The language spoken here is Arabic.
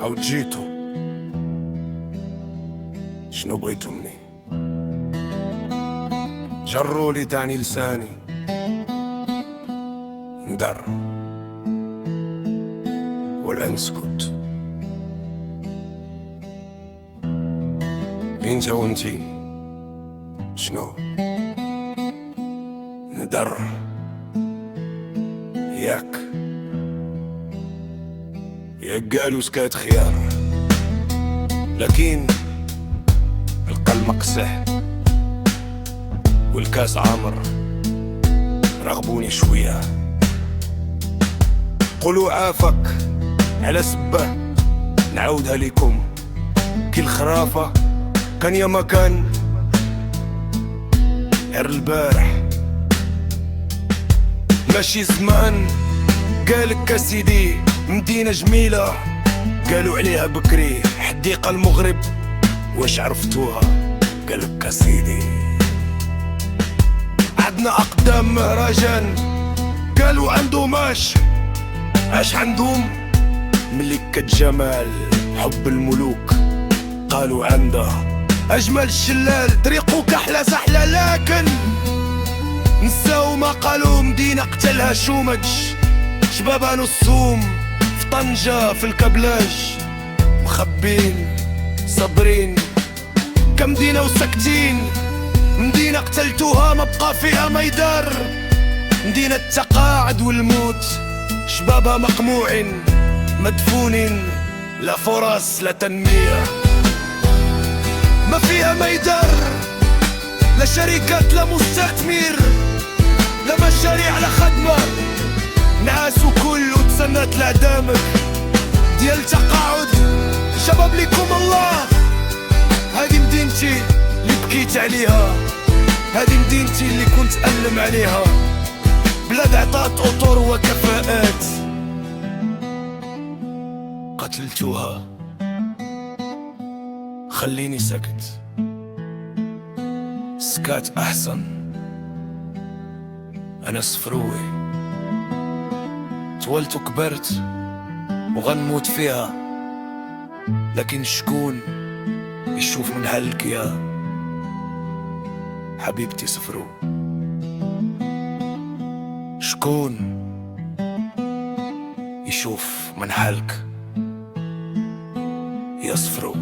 أو جيتوا شنو بغيتوا مني؟ جروا لي تاني لساني ندر ولا نسكت. انت وانتي شنو؟ ندر ياك قالوا سكات خيار، لكن القلب مقسح والكاس عامر. رغبوني شوية قولوا عافك على سبة نعاودها لكم كي الخرافة كان يا مكان غير البارح ماشي زمان. قالك سيدي مدينة جميلة قالوا عليها بكري حديقة المغرب واش عرفتوها؟ قالك سيدي عندنا أقدام مهرجان قالوا عندهم اش عندهم ملكة جمال حب الملوك قالوا عندها أجمل الشلال طريقو كحلة سحلة، لكن نساو ما قالوا مدينة قتلها شومج شبابها نصوم في طنجة في الكبلاج مخبين صابرين كمدينة وساكتين. مدينة قتلتوها ما بقى فيها ميدار، مدينة التقاعد والموت شبابها مقموعين مدفونين لا فرص لا تنمية. ما فيها ميدار لا شركات لا مستثمر لا مشاريع لا خدمة، ناس وكل وتسنت لعدامك ديال تقاعد. شباب ليكم الله، هذه مدينتي اللي بكيت عليها، هذه مدينتي اللي كنت ألم عليها. بلاد عطات أطر وكفاءات قتلتوها. خليني سكت، سكات أحسن. أنا صفروي طولت وكبرت وغنموت فيها، لكن شكون يشوف من هلك يا حبيبتي صفرو؟ شكون يشوف من حالك يا صفرو؟